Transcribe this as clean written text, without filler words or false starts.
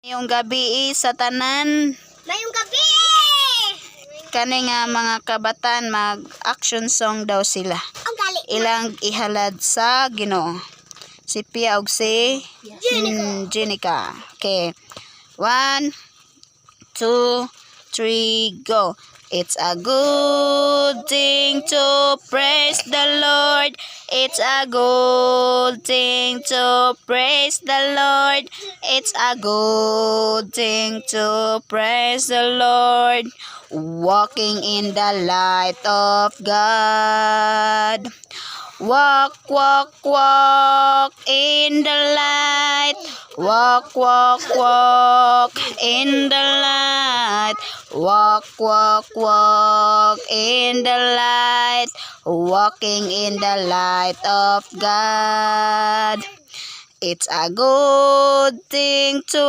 Ngayong gabi sa tanan. Ngayong gabi! Kani nga mga kabataan mag-action song daw sila. Ang gali. Ilang ihalad sa Ginoo. Si Pia ug si Jenica. Okay. 1, 2, 3, go. It's a good thing to praise the Lord. It's a good thing to praise the Lord. It's a good thing to praise the Lord. Walking in the light of God. Walk, walk, walk in the light. Walk, walk, walk in the light. Walk, walk, walk in the light. Walking in the light of God. It's a good thing to